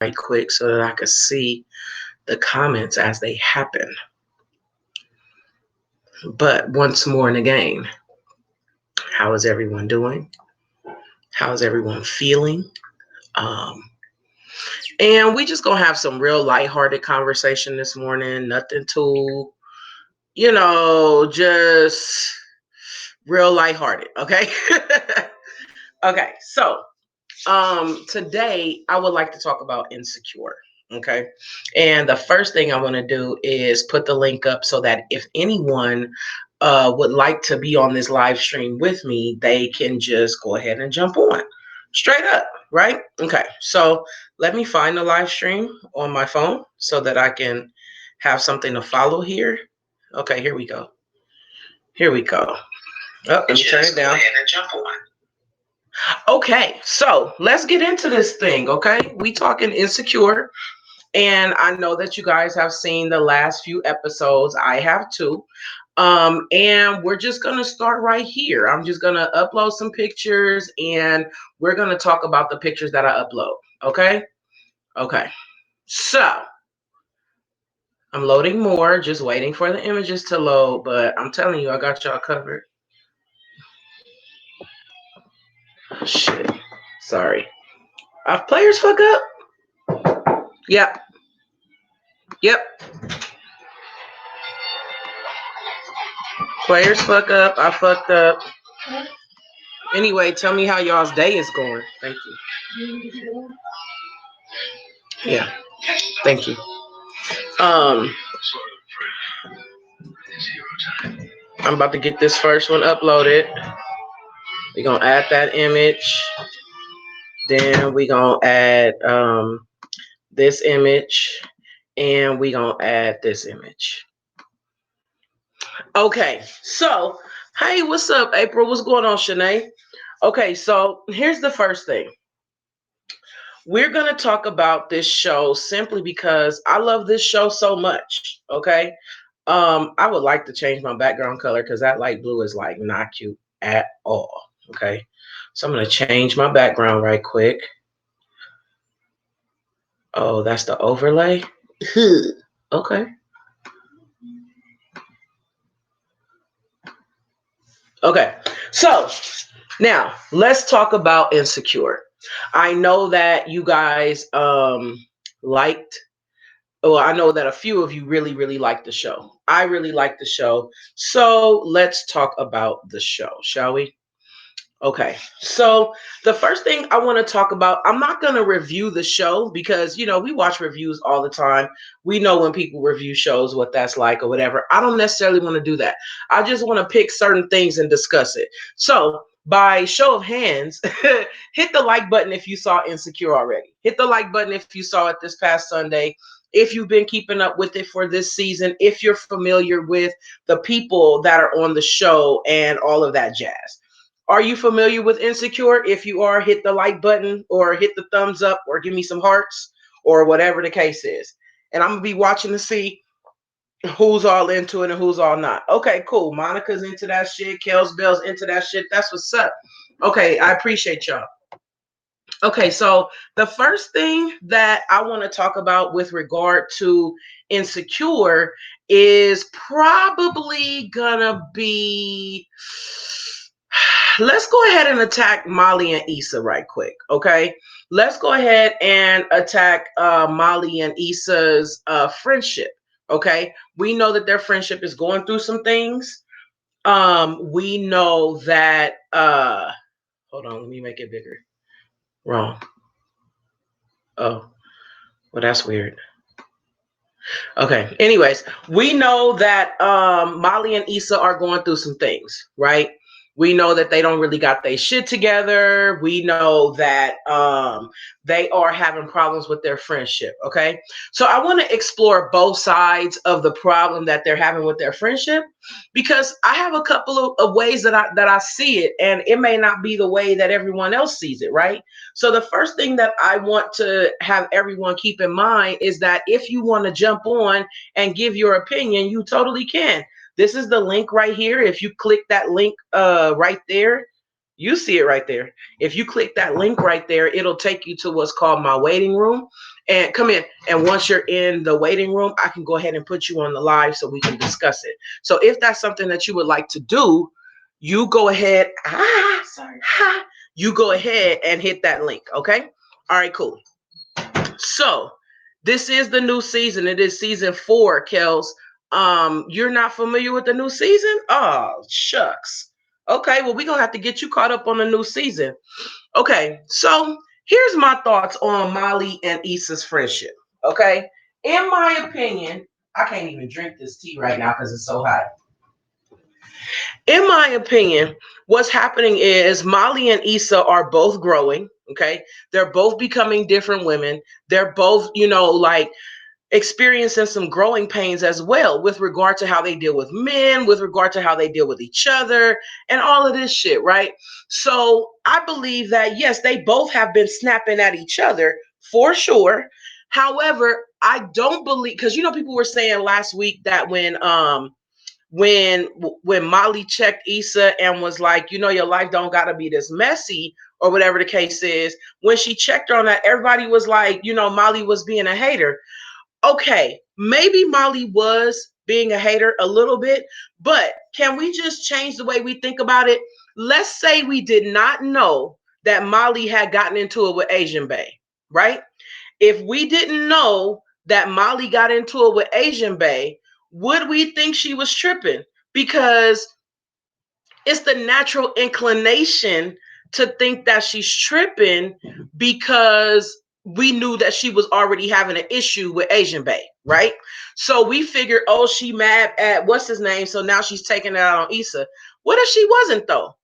right quick so that I could see the comments as they happen. But once more and again, how is everyone doing? How is everyone feeling? Um, and we just gonna have some real lighthearted conversation this morning. Nothing too, just real lighthearted. Okay. Okay. So today I would like to talk about insecure. Okay. And the first thing I want to do is put the link up so that if anyone would like to be on this live stream with me, they can just go ahead and jump on straight up. Right. Okay. So let me find the live stream on my phone so that I can have something to follow here. Okay. Here we go. Here we go. Oh, let me turn it down. Okay, so let's get into this thing, okay? We talking insecure, and I know that you guys have seen the last few episodes. I have too. And we're just gonna start right here. I'm just gonna upload some pictures and we're gonna talk about the pictures that I upload. Okay? Okay. So I'm loading more, just waiting for the images to load, but I'm telling you, I got y'all covered. Shit. Sorry. Players fuck up? Yep. Yep. Players fuck up. I fucked up. Anyway, tell me how y'all's day is going. Thank you. Yeah. Thank you. Um, I'm about to get this first one uploaded. We're gonna add that image. Then we're gonna add this image. And we're gonna add this image. Okay, so hey, what's up, April? What's going on, Shanae? Okay, so here's the first thing. We're going to talk about this show simply because I love this show so much. Okay. I would like to change my background color because that light blue is like not cute at all. Okay. So I'm going to change my background right quick. Oh, that's the overlay. Okay. Okay. So now let's talk about Insecure. I know that you guys liked well, I know that a few of you really, really like the show. I really like the show. So let's talk about the show, shall we? Okay. So the first thing I want to talk about, I'm not going to review the show because, we watch reviews all the time. We know when people review shows, what that's like or whatever. I don't necessarily want to do that. I just want to pick certain things and discuss it. So by show of hands, hit the like button if you saw Insecure already. Hit the like button if you saw it this past Sunday. If you've been keeping up with it for this season, if you're familiar with the people that are on the show and all of that jazz. Are you familiar with Insecure? If you are, hit the like button or hit the thumbs up or give me some hearts or whatever the case is. And I'm going to be watching to see who's all into it and who's all not. Okay, cool. Monica's into that shit. Kels Bell's into that shit. That's what's up. Okay, I appreciate y'all. Okay, so the first thing that I want to talk about with regard to Insecure is probably gonna be, let's go ahead and attack Molly and Issa right quick. Okay, let's go ahead and attack Molly and Issa's friendship. Okay, we know that their friendship is going through some things. We know that hold on, let me make it bigger. Wrong. Oh, well, that's weird. Okay. Anyways, we know that Molly and Issa are going through some things, right? We know that they don't really got their shit together. We know that they are having problems with their friendship. Okay. So I want to explore both sides of the problem that they're having with their friendship because I have a couple of ways that I see it, and it may not be the way that everyone else sees it, right? So the first thing that I want to have everyone keep in mind is that if you want to jump on and give your opinion, you totally can. This is the link right here. If you click that link right there, you see it right there. If you click that link right there, it'll take you to what's called my waiting room. and come in. And once you're in the waiting room, I can go ahead and put you on the live so we can discuss it. So if that's something that you would like to do, you go ahead. You go ahead and hit that link. Okay. All right, cool. So this is the new season. It is season 4, Kels. You're not familiar with the new season? Oh, shucks. Okay, well, we're gonna have to get you caught up on the new season. Okay, so here's my thoughts on Molly and Issa's friendship. Okay, in my opinion, I can't even drink this tea right now because it's so hot. In my opinion, what's happening is Molly and Issa are both growing. Okay, they're both becoming different women. They're both, like experiencing some growing pains as well with regard to how they deal with men, with regard to how they deal with each other, and all of this shit, right? So I believe that, yes, they both have been snapping at each other for sure. However, I don't believe, because people were saying last week that when Molly checked Issa and was like, your life don't gotta be this messy, or whatever the case is, when she checked her on that, everybody was like, Molly was being a hater. Okay, maybe Molly was being a hater a little bit, but can we just change the way we think about it? Let's say we did not know that Molly had gotten into it with Asian Bay, right? If we didn't know that Molly got into it with Asian Bay, would we think she was tripping? Because it's the natural inclination to think that she's tripping because we knew that she was already having an issue with Asian Bay, right? So we figured, oh, she mad at what's his name, so now she's taking it out on Issa. What if she wasn't though?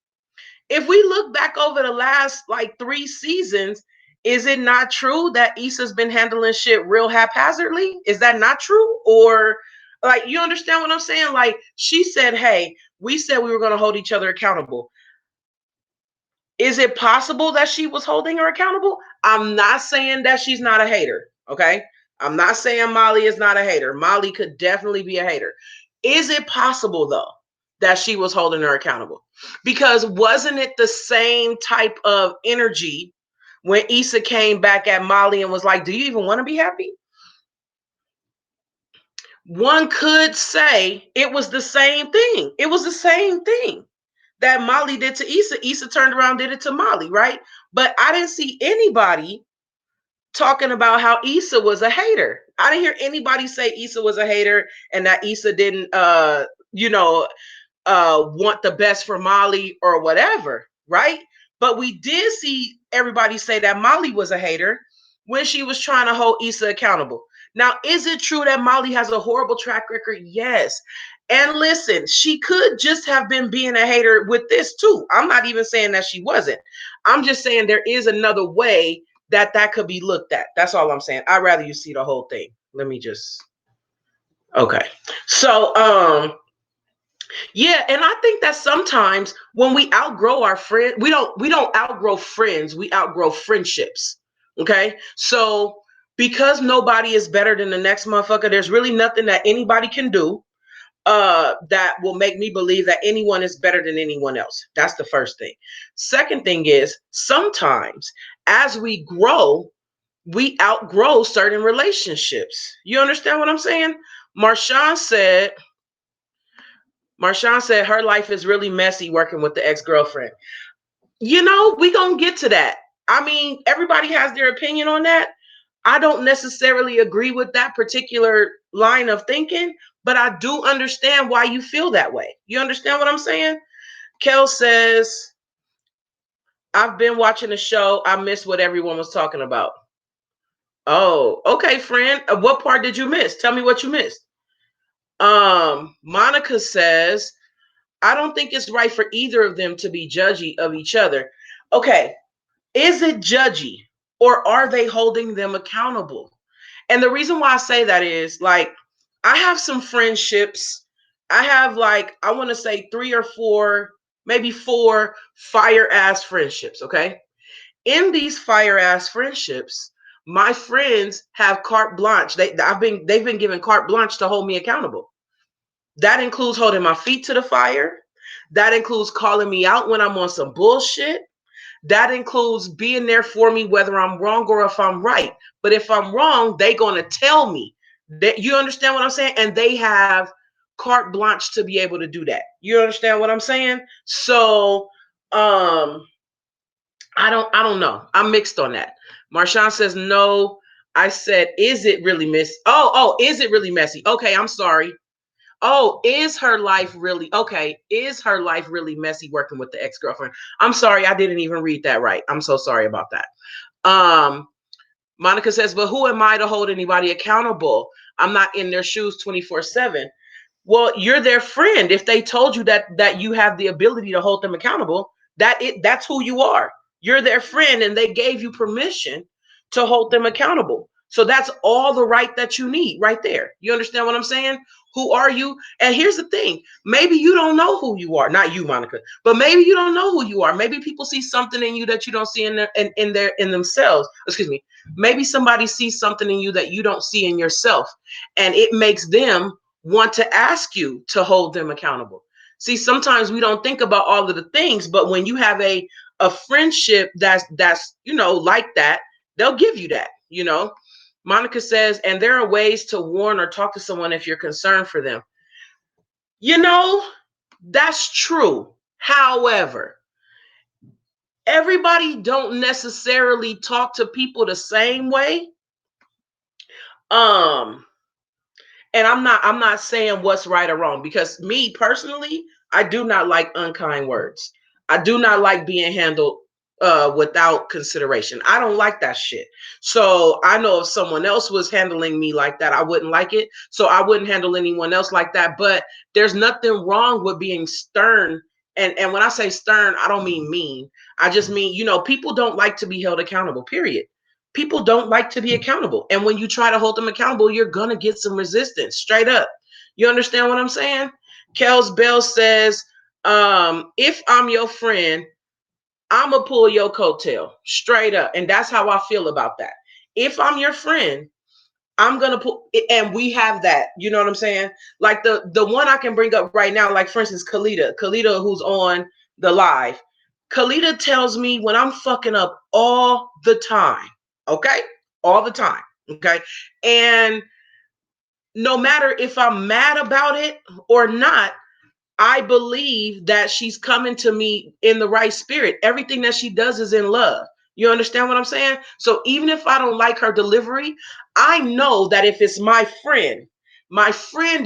If we look back over the last like 3 seasons, is it not true that Issa's been handling shit real haphazardly? Is that not true? Or like, you understand what I'm saying? Like, she said, hey, we said we were going to hold each other accountable. Is it possible that she was holding her accountable? I'm not saying that she's not a hater. Okay. I'm not saying Molly is not a hater. Molly could definitely be a hater. Is it possible though that she was holding her accountable? Because wasn't it the same type of energy when Issa came back at Molly and was like, do you even want to be happy? One could say it was the same thing. It was the same thing that Molly did to Issa. Issa turned around, did it to Molly, right? But I didn't see anybody talking about how Issa was a hater. I didn't hear anybody say Issa was a hater and that Issa didn't want the best for Molly or whatever, right? But we did see everybody say that Molly was a hater when she was trying to hold Issa accountable. Now, is it true that Molly has a horrible track record? Yes. And listen, she could just have been being a hater with this too. I'm not even saying that she wasn't. I'm just saying there is another way that could be looked at. That's all I'm saying. I'd rather you see the whole thing. Let me just. Okay. So, yeah, and I think that sometimes when we outgrow our friend, we don't outgrow friends, we outgrow friendships. Okay? So because nobody is better than the next motherfucker, there's really nothing that anybody can do that will make me believe that anyone is better than anyone else. That's the first thing. Second thing is sometimes as we grow, we outgrow certain relationships. You understand what I'm saying? Marshawn said Marshawn said her life is really messy working with the ex-girlfriend. We gonna get to that. I mean, everybody has their opinion on that. I don't necessarily agree with that particular line of thinking, but I do understand why you feel that way. You understand what I'm saying? Kel says, I've been watching the show. I missed what everyone was talking about. Oh, okay, friend. What part did you miss? Tell me what you missed. Monica says, I don't think it's right for either of them to be judgy of each other. Okay, is it judgy or are they holding them accountable? And the reason why I say that is like, I have some friendships. I have like, I want to say 3 or 4, maybe 4 fire ass friendships. Okay. In these fire ass friendships, my friends have carte blanche. They've been given carte blanche to hold me accountable. That includes holding my feet to the fire. That includes calling me out when I'm on some bullshit. That includes being there for me, whether I'm wrong or if I'm right. But if I'm wrong, they gonna tell me that. You understand what I'm saying? And they have carte blanche to be able to do that. You understand what I'm saying? So I don't know. I'm mixed on that. Marshawn says no. I said, is it really messy? Oh, is it really messy? Okay, I'm sorry. Oh, is her life really okay? Is her life really messy working with the ex-girlfriend? I'm sorry, I didn't even read that right. I'm so sorry about that. Um, Monica says, but who am I to hold anybody accountable? I'm not in their shoes 24/7. Well, you're their friend. If they told you that you have the ability to hold them accountable, that's who you are. You're their friend and they gave you permission to hold them accountable. So that's all the right that you need right there. You understand what I'm saying? Who are you? And here's the thing. Maybe you don't know who you are. Not you, Monica, but maybe you don't know who you are. Maybe people see something in you that you don't see in themselves. Excuse me. Maybe somebody sees something in you that you don't see in yourself, and it makes them want to ask you to hold them accountable. See, sometimes we don't think about all of the things, but when you have a friendship that's like that, they'll give you that. Monica says, and there are ways to warn or talk to someone if you're concerned for them. You know, that's true. However, everybody don't necessarily talk to people the same way. Um, and I'm not saying what's right or wrong, because me personally, I do not like unkind words. I do not like being handled without consideration. I don't like that shit. So I know if someone else was handling me like that, I wouldn't like it. So I wouldn't handle anyone else like that. But there's nothing wrong with being stern. And when I say stern, I don't mean mean. I just mean, people don't like to be held accountable, period. People don't like to be accountable. And when you try to hold them accountable, you're going to get some resistance straight up. You understand what I'm saying? Kels Bell says, if I'm your friend, I'm going to pull your coattail straight up. And that's how I feel about that. If I'm your friend, I'm going to put, and we have that, you know what I'm saying? Like the one I can bring up right now, like for instance, Kalita, who's on the live. Kalita tells me when I'm fucking up all the time. Okay. All the time. Okay. And no matter if I'm mad about it or not, I believe that she's coming to me in the right spirit. Everything that she does is in love. You understand what I'm saying? So even if I don't like her delivery, I know that if it's my friend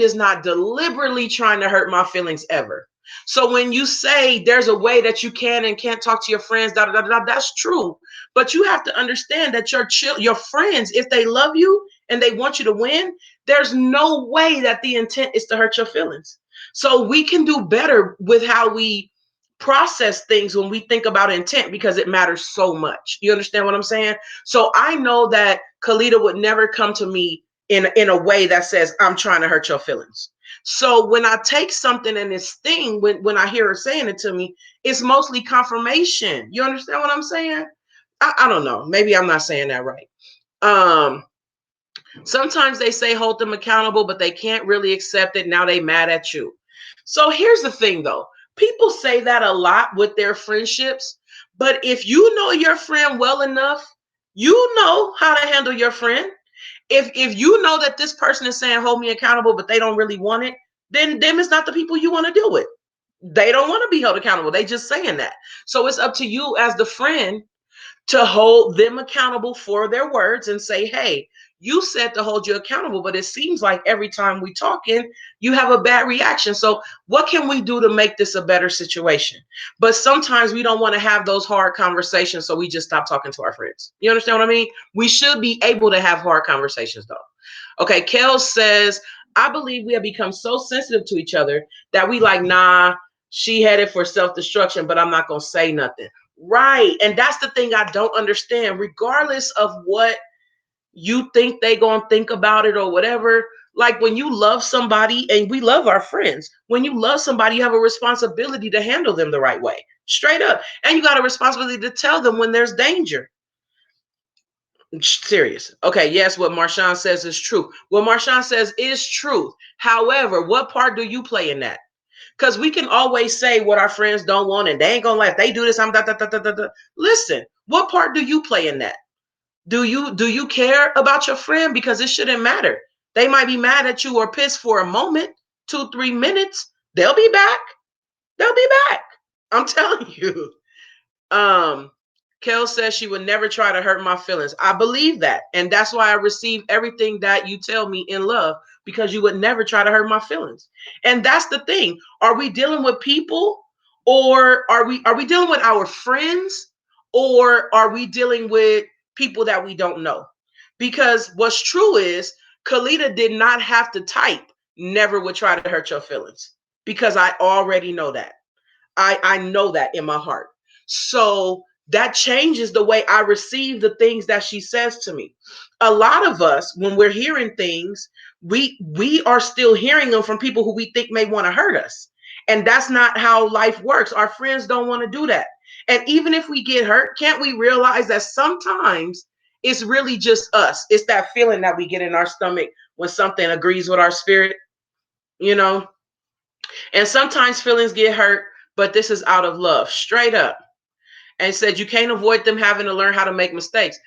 is not deliberately trying to hurt my feelings ever. So when you say there's a way that you can and can't talk to your friends, that's true. But you have to understand that your friends, if they love you and they want you to win, there's no way that the intent is to hurt your feelings. So we can do better with how we process things when we think about intent, because it matters so much. You understand what I'm saying? So I know that Kalita would never come to me in a way that says I'm trying to hurt your feelings. So when I take something and this thing, when I hear her saying it to me, it's mostly confirmation. You understand what I'm saying? I don't know. Maybe I'm not saying that right. Um, Sometimes they say hold them accountable, but they can't really accept it. Now they mad at you. So here's the thing though. People say that a lot with their friendships, but if you know your friend well enough, you know how to handle your friend. If you know that this person is saying hold me accountable, but they don't really want it, then them is not the people you want to deal with. They don't want to be held accountable. They just saying that. So it's up to you as the friend to hold them accountable for their words and say, hey, you said to hold you accountable, but it seems like every time we talking, you have a bad reaction. So what can we do to make this a better situation? But sometimes we don't want to have those hard conversations, so we just stop talking to our friends. You understand what I mean? We should be able to have hard conversations though. Okay, Kel says, I believe we have become so sensitive to each other that we like, nah, she headed for self-destruction, but I'm not going to say nothing. Right. And that's the thing I don't understand. Regardless of what you think they going to think about it or whatever, like when you love somebody, and we love our friends, when you love somebody, you have a responsibility to handle them the right way, straight up. And you got a responsibility to tell them when there's danger. Serious. Okay, yes, what Marshawn says is true. What Marshawn says is truth. However, what part do you play in that? Because we can always say what our friends don't want and they ain't gonna like, if they do this, I'm da da da da da da. Listen, what part do you play in that? Do you care about your friend? Because it shouldn't matter. They might be mad at you or pissed for a moment, 2-3 minutes. They'll be back. They'll be back. I'm telling you. Um, Kel says she would never try to hurt my feelings. I believe that. And that's why I receive everything that you tell me in love, because you would never try to hurt my feelings. And that's the thing. Are we dealing with people, or are we dealing with our friends, or are we dealing with people that we don't know? Because what's true is Kalita did not have to type never would try to hurt your feelings, because I already know that. I know that in my heart. So that changes the way I receive the things that she says to me. A lot of us, when we're hearing things, we are still hearing them from people who we think may want to hurt us. And that's not how life works. Our friends don't want to do that. And even if we get hurt, can't we realize that sometimes it's really just us? It's that feeling that we get in our stomach when something agrees with our spirit, you know? And sometimes feelings get hurt, but this is out of love, straight up. And said you can't avoid them having to learn how to make mistakes.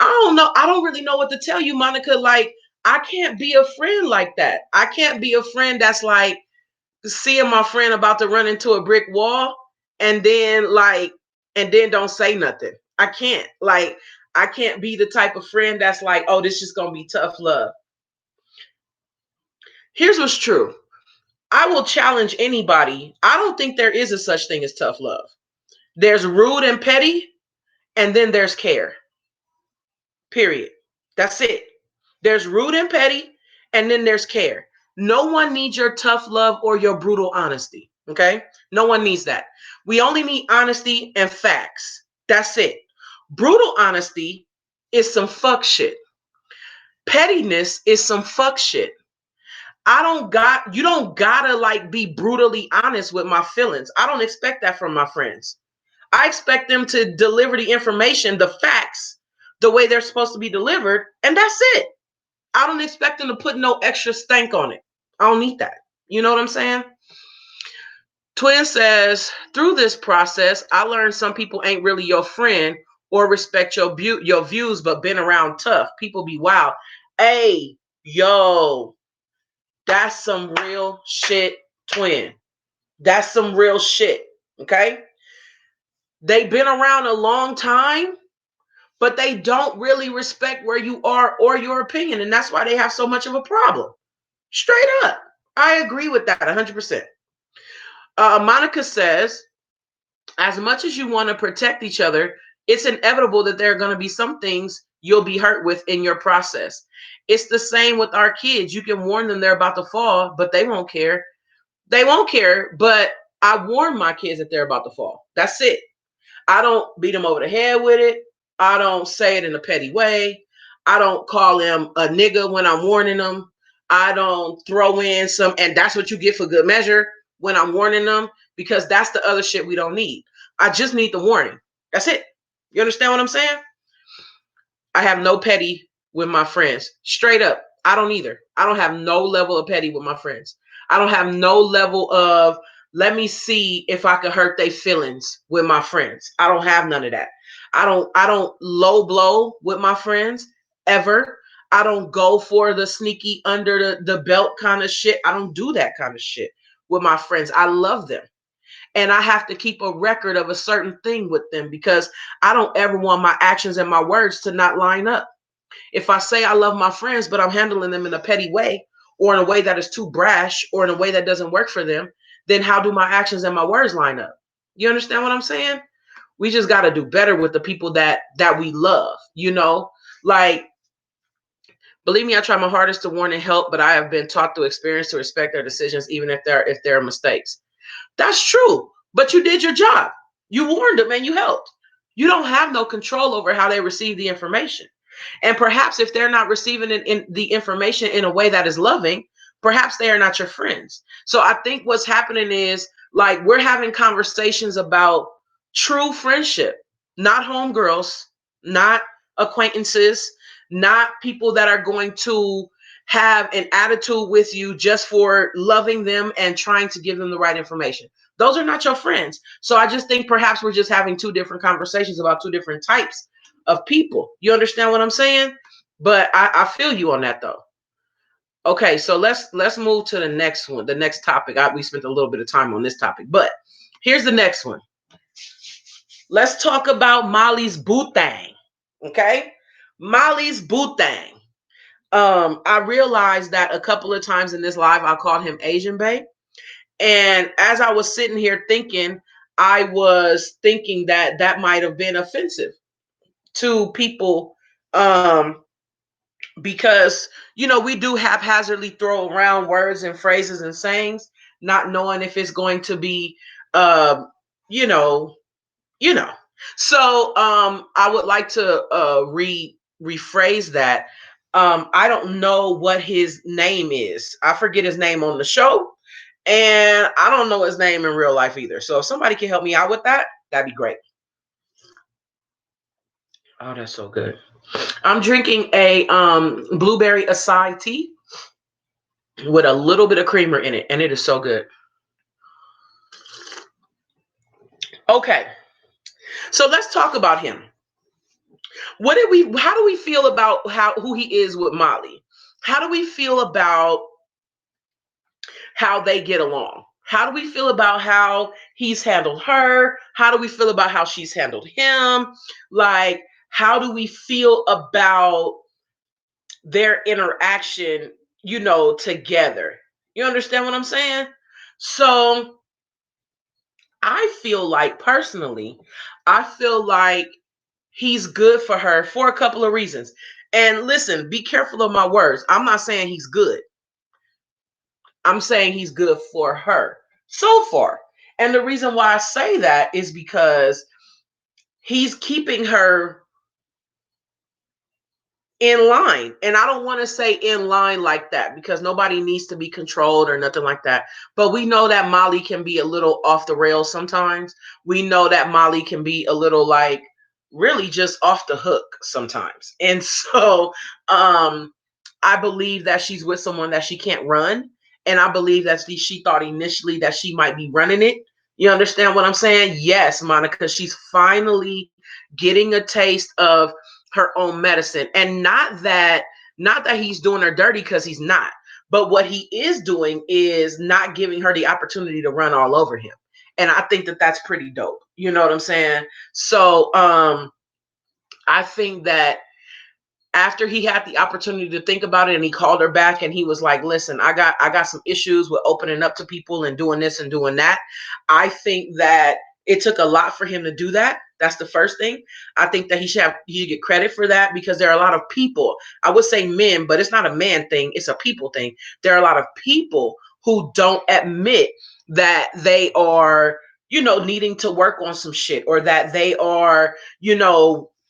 I don't know. I don't really know what to tell you, Monica. Like, I can't be a friend like that. I can't be a friend that's like seeing my friend about to run into a brick wall and then don't say nothing. I can't. Like, I can't be the type of friend that's like, oh, this is gonna be tough love. Here's what's true. I will challenge anybody. I don't think there is a such thing as tough love. There's rude and petty, and then there's care. Period. That's it. There's rude and petty, and then there's care. No one needs your tough love or your brutal honesty. Okay? No one needs that. We only need honesty and facts. That's it. Brutal honesty is some fuck shit. Pettiness is some fuck shit. You don't gotta like be brutally honest with my feelings. I don't expect that from my friends. I expect them to deliver the information, the facts, the way they're supposed to be delivered, and that's it. I don't expect them to put no extra stank on it. I don't need that. You know what I'm saying? Twin says, through this process, I learned some people ain't really your friend or respect your views, but been around tough. People be wild. Hey, yo, that's some real shit, Twin. That's some real shit. Okay? They've been around a long time, but they don't really respect where you are or your opinion. And that's why they have so much of a problem. Straight up. I agree with that 100%. Monica says, as much as you want to protect each other, it's inevitable that there are going to be some things you'll be hurt with in your process. It's the same with our kids. You can warn them they're about to fall, but they won't care. They won't care, but I warn my kids that they're about to fall. That's it. I don't beat them over the head with it. I don't say it in a petty way. I don't call them a nigga when I'm warning them. I don't throw in some, and that's what you get for good measure when I'm warning them, because that's the other shit we don't need. I just need the warning. That's it. You understand what I'm saying? I have no petty with my friends. Straight up. I don't either. I don't have no level of petty with my friends. I don't have no level of let me see if I could hurt their feelings with my friends. I don't have none of that. I don't low blow with my friends ever. I don't go for the sneaky under the belt kind of shit. I don't do that kind of shit with my friends. I love them. And I have to keep a record of a certain thing with them, because I don't ever want my actions and my words to not line up. If I say I love my friends, but I'm handling them in a petty way, or in a way that is too brash, or in a way that doesn't work for them, then how do my actions and my words line up? You understand what I'm saying? We just got to do better with the people that we love, like, believe me, I try my hardest to warn and help, but I have been taught through experience to respect their decisions, even if there are mistakes. That's true. But you did your job. You warned them and you helped. You don't have no control over how they receive the information. And perhaps if they're not receiving the information in a way that is loving, perhaps they are not your friends. So I think what's happening is, like, we're having conversations about true friendship, not homegirls, not acquaintances, not people that are going to have an attitude with you just for loving them and trying to give them the right information. Those are not your friends. So I just think perhaps we're just having two different conversations about two different types of people. You understand what I'm saying? But I feel you on that though. Okay, so let's move to the next one, the next topic. We spent a little bit of time on this topic, but here's the next one. Let's talk about Molly's Bootang. Okay, Molly's Bootang. I realized that a couple of times in this live, I called him Asian Bae. And as I was sitting here thinking, I was thinking that that might have been offensive to people, because, we do haphazardly throw around words and phrases and sayings, not knowing if it's going to be, uh, you know, you know. So I would like to rephrase that. I don't know what his name is. I forget his name on the show, and I don't know his name in real life either. So if somebody can help me out with that, that'd be great. Oh, that's so good. I'm drinking a blueberry acai tea with a little bit of creamer in it, and it is so good. Okay, so let's talk about him. How do we feel about who he is with Molly? How do we feel about how they get along? How do we feel about how he's handled her? How do we feel about how she's handled him? Like, how do we feel about their interaction, together? You understand what I'm saying? So I feel like, personally, I feel like he's good for her for a couple of reasons. And listen, be careful of my words. I'm not saying he's good. I'm saying he's good for her so far. And the reason why I say that is because he's keeping her in line. And I don't want to say in line like that, because nobody needs to be controlled or nothing like that. But we know that Molly can be a little off the rails sometimes. We know that Molly can be a little, like, really just off the hook sometimes. And so I believe that she's with someone that she can't run. And I believe that she thought initially that she might be running it. You understand what I'm saying? Yes, Monica, she's finally getting a taste of her own medicine. And not that he's doing her dirty, because he's not. But what he is doing is not giving her the opportunity to run all over him. And I think that that's pretty dope. You know what I'm saying? So I think that after he had the opportunity to think about it, and he called her back and he was like, listen, I got some issues with opening up to people and doing this and doing that. I think that it took a lot for him to do that. That's the first thing. I think that he should get credit for that, because there are a lot of people, I would say men, but it's not a man thing, it's a people thing. There are a lot of people who don't admit that they are, needing to work on some shit, or that they are,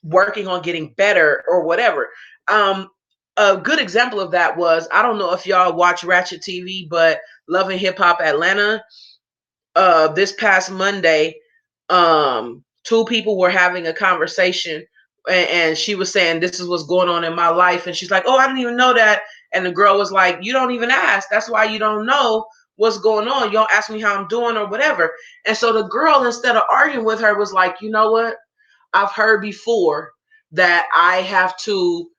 working on getting better or whatever. Um, a good example of that was, I don't know if y'all watch Ratchet TV, but Love and Hip Hop Atlanta, this past Monday, two people were having a conversation, and she was saying, this is what's going on in my life. And she's like, oh, I didn't even know that. And the girl was like, you don't even ask. That's why you don't know what's going on. You don't ask me how I'm doing or whatever. And so the girl, instead of arguing with her, was like, you know what? I've heard before that I have to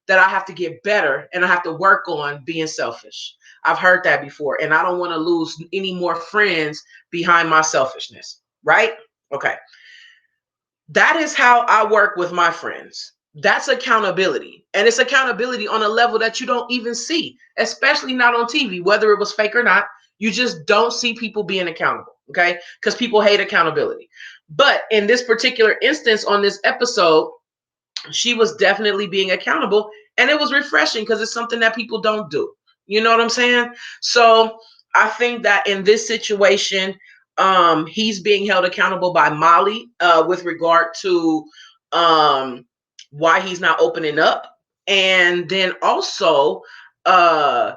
get better, and I have to work on being selfish. I've heard that before, and I don't want to lose any more friends behind my selfishness, right? Okay. That is how I work with my friends. That's accountability. And it's accountability on a level that you don't even see, especially not on TV, whether it was fake or not. You just don't see people being accountable, okay? Because people hate accountability. But in this particular instance, on this episode, she was definitely being accountable, and it was refreshing because it's something that people don't do. You know what I'm saying? So I think that in this situation, he's being held accountable by Molly, with regard to why he's not opening up. And then also, uh,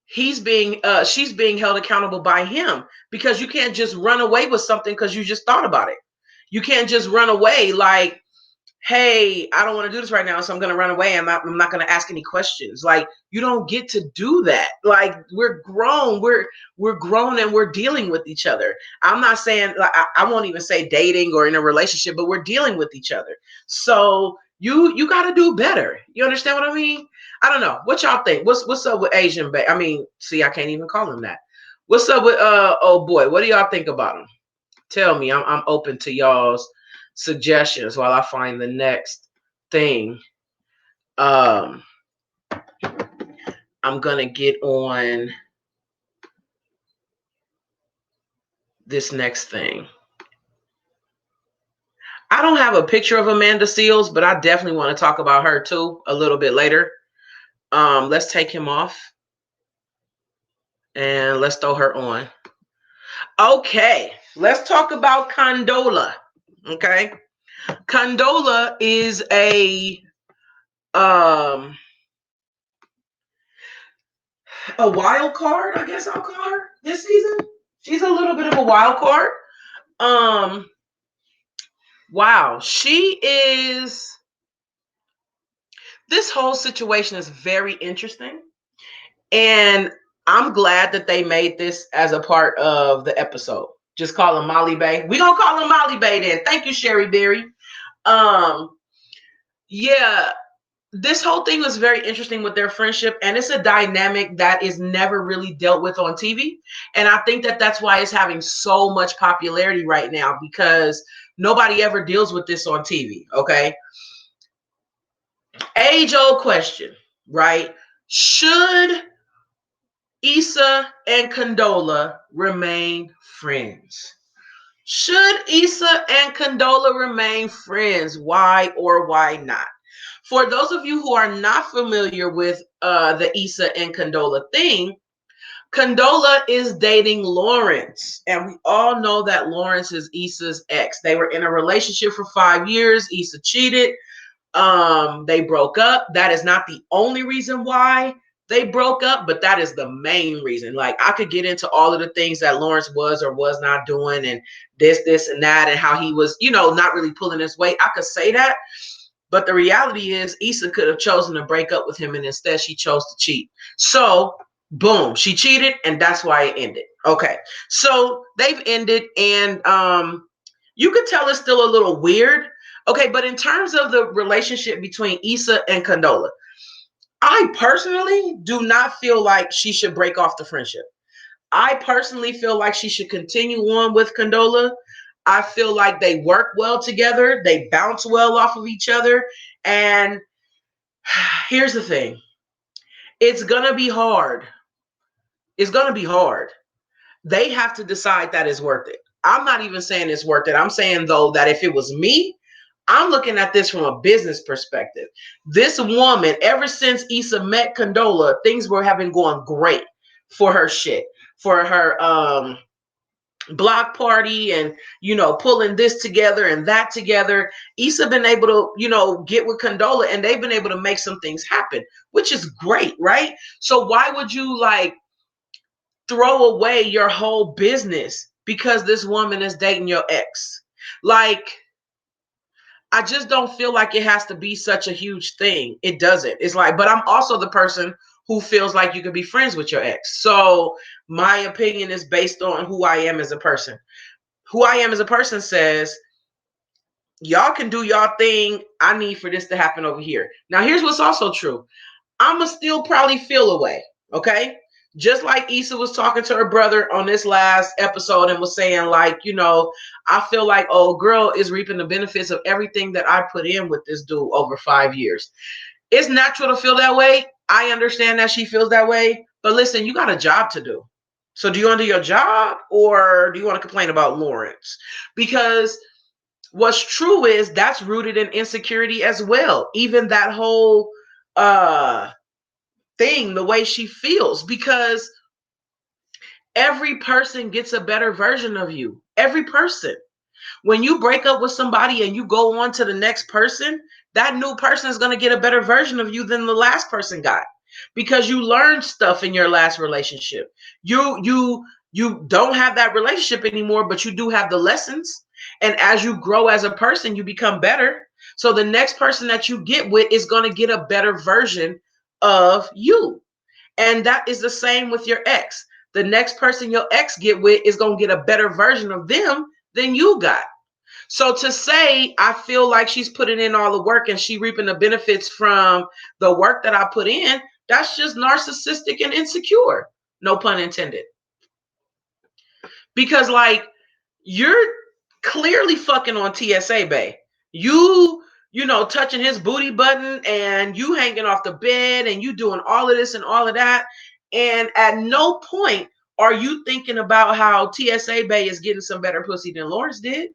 she's being held accountable by him, because you can't just run away with something because you just thought about it. You can't just run away, like, hey, I don't want to do this right now, so I'm going to run away. I'm not going to ask any questions. Like, you don't get to do that. Like, we're grown. We're grown and we're dealing with each other. I'm not saying, like, I won't even say dating or in a relationship, but we're dealing with each other. So you got to do better. You understand what I mean? I don't know. What y'all think? What's up with Asian I mean, see, I can't even call him that. What's up with oh boy? What do y'all think about him? Tell me. I'm open to y'all's suggestions while I find the next thing. Um, I'm gonna get on this next thing. I don't have a picture of Amanda Seales, but I definitely want to talk about her too a little bit later. Let's take him off and let's throw her on. Okay, let's talk about Condola. Okay, Condola is um a wild card, I guess I'll call her this season. She's a little bit of a wild card. Um, wow, she is. This whole situation is very interesting, and I'm glad that they made this as a part of the episode. Just call him Molly Bay. We gonna call him Molly Bay then. Thank you, Sherry Berry. Um, yeah, this whole thing was very interesting with their friendship, and it's a dynamic that is never really dealt with on TV. And I think that that's why it's having so much popularity right now, because nobody ever deals with this on TV. Okay, age old question, right? Should Issa and Condola remain friends? Should Issa and Condola remain friends? Why or why not? For those of you who are not familiar with the Issa and Condola thing, Condola is dating Lawrence, and we all know that Lawrence is Issa's ex. They were in a relationship for 5 years. Issa cheated. They broke up. That is not the only reason why they broke up, but that is the main reason. Like, I could get into all of the things that Lawrence was or was not doing, and this and that, and how he was, not really pulling his weight. I could say that, but the reality is Issa could have chosen to break up with him, and instead she chose to cheat. So boom, she cheated, and that's why it ended. Okay, so they've ended, and you could tell it's still a little weird. Okay, but in terms of the relationship between Issa and Condola, I personally do not feel like she should break off the friendship. I personally feel like she should continue on with Condola. I feel like they work well together, they bounce well off of each other. And here's the thing, it's going to be hard. It's going to be hard. They have to decide that it's worth it. I'm not even saying it's worth it. I'm saying, though, that if it was me, I'm looking at this from a business perspective. This woman, ever since Issa met Condola, things were having going great for her shit, for her block party, and pulling this together and that together. Issa been able to get with Condola, and they've been able to make some things happen, which is great, right? So why would you throw away your whole business because this woman is dating your ex? Like, I just don't feel like it has to be such a huge thing. It doesn't. It's like, but I'm also the person who feels like you could be friends with your ex. So my opinion is based on who I am as a person. Who I am as a person says, y'all can do y'all thing. I need for this to happen over here. Now, here's what's also true. I'ma still probably feel away. Okay. Just like Issa was talking to her brother on this last episode and was saying, I feel like old girl is reaping the benefits of everything that I put in with this dude over 5 years. It's natural to feel that way. I understand that she feels that way. But listen, you got a job to do. So do you want to do your job, or do you want to complain about Lawrence? Because what's true is that's rooted in insecurity as well. Even that whole thing, the way she feels, because every person gets a better version of you. Every person. When you break up with somebody and you go on to the next person, that new person is going to get a better version of you than the last person got, because you learned stuff in your last relationship. You don't have that relationship anymore, but you do have the lessons. And as you grow as a person, you become better. So the next person that you get with is going to get a better version of you. And that is the same with your ex. The next person your ex get with is going to get a better version of them than you got. So to say, I feel like she's putting in all the work and she reaping the benefits from the work that I put in, that's just narcissistic and insecure. No pun intended. Because like, you're clearly fucking on TSA, bae. You know, touching his booty button and you hanging off the bed and you doing all of this and all of that. And at no point are you thinking about how TSA bae is getting some better pussy than Lawrence did.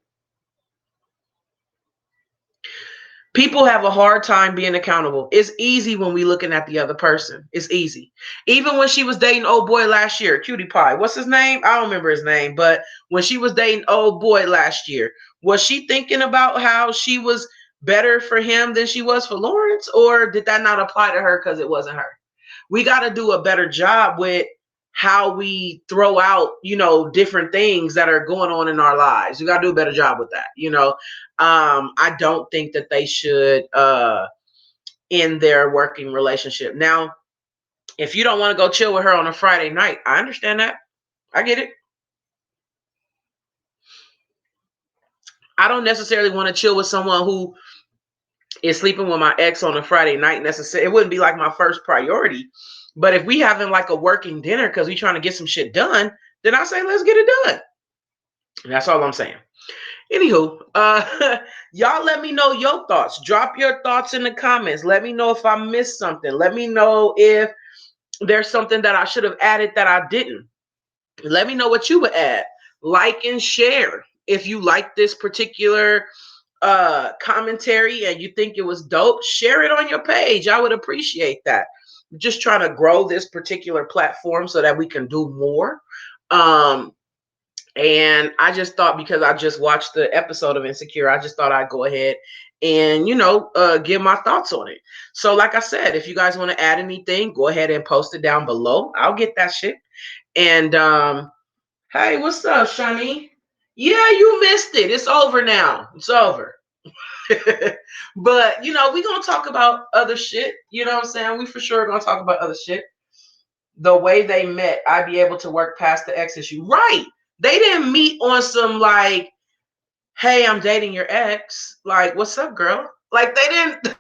People have a hard time being accountable. It's easy when we looking at the other person. It's easy. Even when she was dating old boy last year, Cutie Pie. What's his name? I don't remember his name. But when she was dating old boy last year, was she thinking about how she was better for him than she was for Lawrence? Or did that not apply to her because it wasn't her? We got to do a better job with how we throw out, you know, different things that are going on in our lives. We got to do a better job with that, you know. I don't think that they should end their working relationship. Now, if you don't want to go chill with her on a Friday night, I understand that. I get it. I don't necessarily want to chill with someone who is sleeping with my ex on a Friday night necessarily. It wouldn't be like my first priority. But if we having like a working dinner because we trying to get some shit done, then I say let's get it done. That's all I'm saying. Anywho, y'all let me know your thoughts. Drop your thoughts in the comments. Let me know if I missed something. Let me know if there's something that I should have added that I didn't. Let me know what you would add. Like and share. If you like this particular commentary and you think it was dope, share it on your page. I would appreciate that. I'm just trying to grow this particular platform so that we can do more. And I just thought, because I just watched the episode of Insecure, I just thought I'd go ahead and, you know, give my thoughts on it. So like I said, if you guys want to add anything, go ahead and post it down below. I'll get that shit. And hey, what's up, Shani? Yeah, you missed it. It's over now. It's over. But, you know, we're going to talk about other shit. You know what I'm saying? We for sure going to talk about other shit. The way they met, I'd be able to work past the ex issue. Right. They didn't meet on some like, hey, I'm dating your ex. Like, what's up, girl? Like, they didn't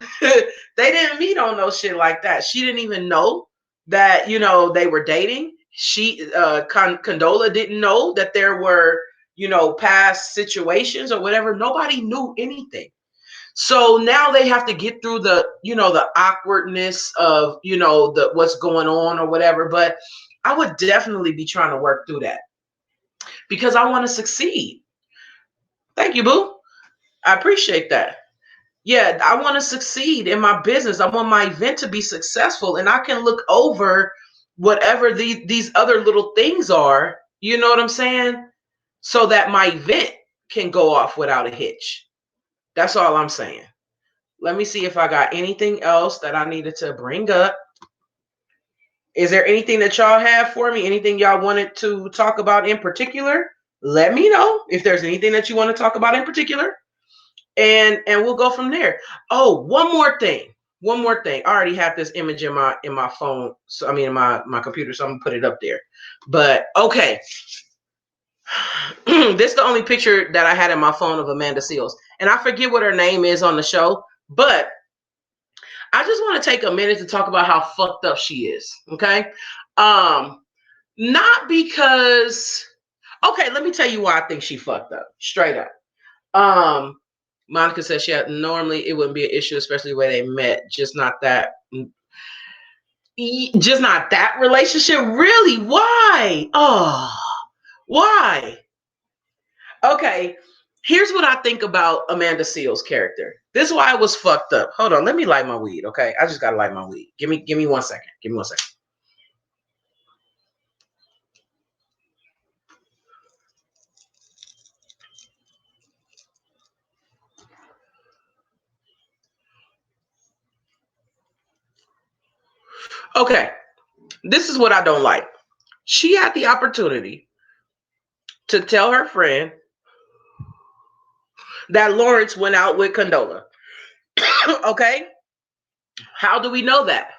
they didn't meet on no shit like that. She didn't even know that, you know, they were dating. She Condola didn't know that there were, you know, past situations or whatever. Nobody knew anything. So now they have to get through the, you know, the awkwardness of, you know, the what's going on or whatever. But I would definitely be trying to work through that because I want to succeed. Thank you, boo. I appreciate that. Yeah, I want to succeed in my business. I want my event to be successful, and I can look over whatever these other little things are. You know what I'm saying? So that my event can go off without a hitch. That's all I'm saying. Let me see if I got anything else that I needed to bring up. Is there anything that y'all have for me? Anything y'all wanted to talk about in particular? Let me know if there's anything that you want to talk about in particular. And we'll go from there. Oh, one more thing. One more thing. I already have this image in my phone. So I mean in my computer, so I'm gonna put it up there. But okay. This is the only picture that I had in my phone of Amanda Seales. And I forget what her name is on the show, but I just want to take a minute to talk about how fucked up she is. Okay. Not because, okay, let me tell you why I think she fucked up. Straight up. Monica says she had, normally it wouldn't be an issue, especially the way they met. Just not that relationship. Really? Why? Oh, why? Okay. Here's what I think about Amanda Seales' character. This is why I was fucked up. Hold on, let me light my weed, okay? I just gotta light my weed. Give me 1 second. Give me 1 second. Okay. This is what I don't like. She had the opportunity to tell her friend that Lawrence went out with Condola. Okay. How do we know that?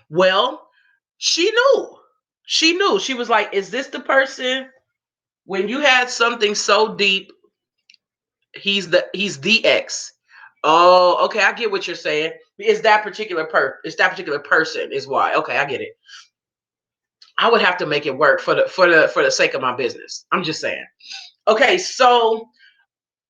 Well, she knew. She knew. She was like, is this the person when you had something so deep, he's the ex. Oh, okay, I get what you're saying. It's that particular person is why. Okay, I get it. I would have to make it work for the sake of my business. I'm just saying. Okay, so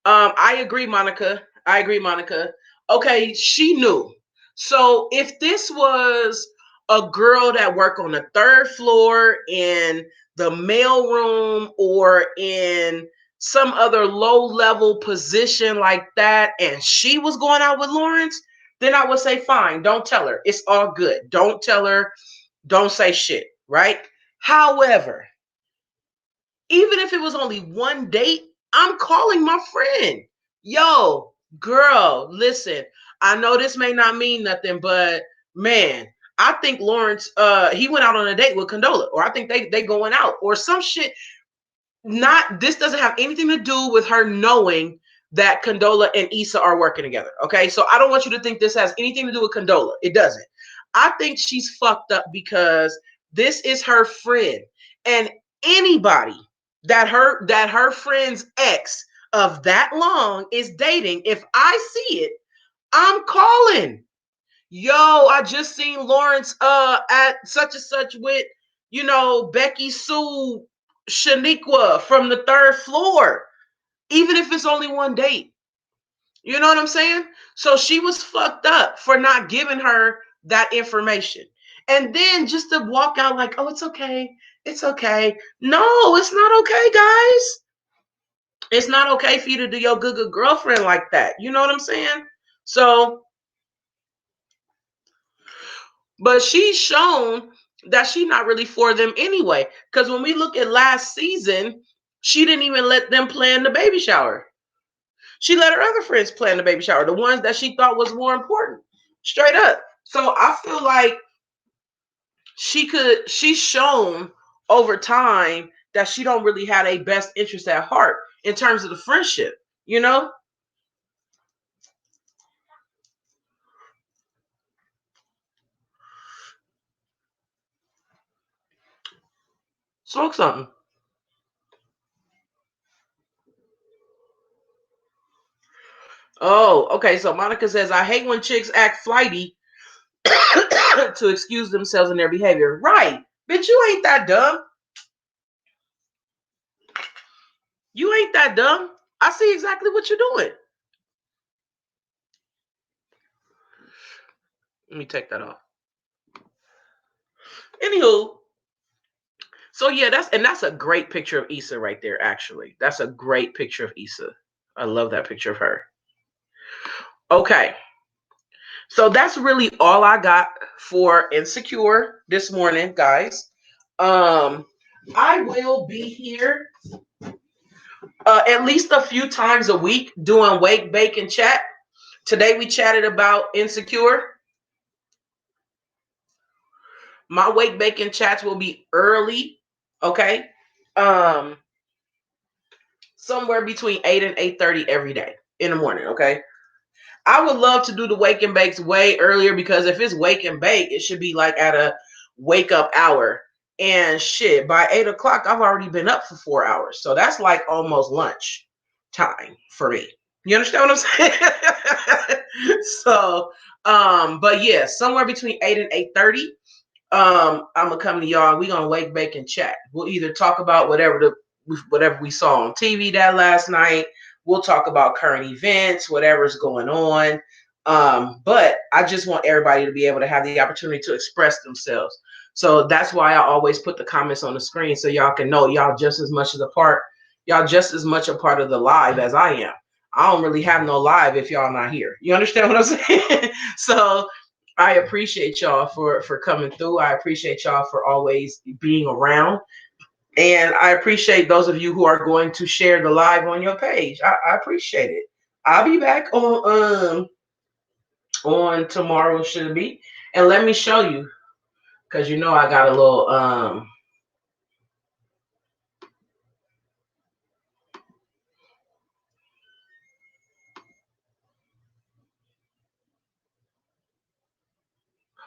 I agree, Monica. I agree, Monica. Okay, she knew. So if this was a girl that worked on the third floor in the mail room or in some other low level position like that, and she was going out with Lawrence, then I would say, fine, don't tell her. It's all good. Don't tell her. Don't say shit, right? However, even if it was only one date, I'm calling my friend. Yo, girl, listen, I know this may not mean nothing, but man, I think Lawrence, he went out on a date with Condola, or I think they going out, or some shit. Not this doesn't have anything to do with her knowing that Condola and Issa are working together. Okay, so I don't want you to think this has anything to do with Condola. It doesn't. I think she's fucked up because this is her friend, and anybody that her friend's ex of that long is dating, if I see it, I'm calling. Yo, I just seen Lawrence at such and such with, Becky Sue Shaniqua from the third floor, even if it's only one date. You know what I'm saying? So she was fucked up for not giving her that information. And then just to walk out like, oh, it's okay. It's okay. No, it's not okay, guys. It's not okay for you to do your good girlfriend like that. You know what I'm saying? So, but she's shown that she's not really for them anyway. Because when we look at last season, she didn't even let them plan the baby shower. She let her other friends plan the baby shower, the ones that she thought was more important. Straight up. So I feel like she's shown over time that she don't really have a best interest at heart in terms of the friendship, you know? Smoke something. Oh, okay. So Monica says, I hate when chicks act flighty to excuse themselves in their behavior. Right. Bitch, you ain't that dumb. You ain't that dumb. I see exactly what you're doing. Let me take that off. Anywho, so yeah, that's a great picture of Issa right there, actually. That's a great picture of Issa. I love that picture of her. Okay. So that's really all I got for Insecure this morning, guys. Um, I will be here at least a few times a week doing Wake, Bake, and Chat. Today we chatted about Insecure. My Wake, Bake, and Chats will be early, okay? Um, Somewhere between 8 and 8:30 every day in the morning, okay? I would love to do the wake and bakes way earlier because if it's wake and bake, it should be like at a wake up hour. And shit, by 8 o'clock, I've already been up for 4 hours. So that's like almost lunch time for me. You understand what I'm saying? So, but yeah, somewhere between 8 and 8:30, I'm gonna come to y'all. We gonna wake, bake, and chat. We'll either talk about whatever we saw on TV that last night. We'll talk about current events, whatever's going on. But I just want everybody to be able to have the opportunity to express themselves. So that's why I always put the comments on the screen so y'all can know y'all just as much a part of the live as I am. I don't really have no live if y'all not here. You understand what I'm saying? So I appreciate y'all for coming through. I appreciate y'all for always being around. And I appreciate those of you who are going to share the live on your page. I appreciate it. I'll be back on tomorrow, should it be? And let me show you, because you know I got a little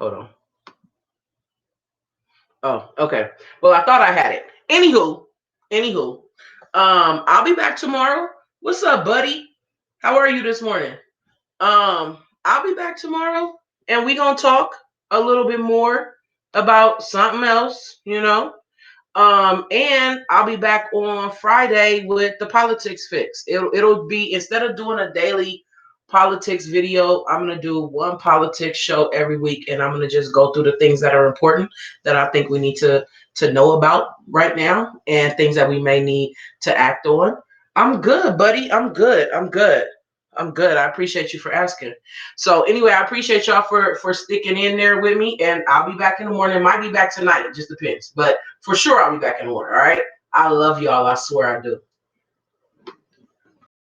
Hold on. Oh, okay. Well, I thought I had it. Anywho, I'll be back tomorrow. What's up, buddy? How are you this morning? I'll be back tomorrow, and we gonna talk a little bit more about something else, you know. And I'll be back on Friday with the politics fix. It'll be, instead of doing a daily politics video, I'm gonna do one politics show every week, and I'm gonna just go through the things that are important that I think we need to know about right now, and things that we may need to act on. I'm good, buddy. I'm good. I'm good. I'm good. I appreciate you for asking. So anyway, I appreciate y'all for sticking in there with me, and I'll be back in the morning. Might be back tonight. It just depends, but for sure I'll be back in the morning. All right. I love y'all. I swear I do.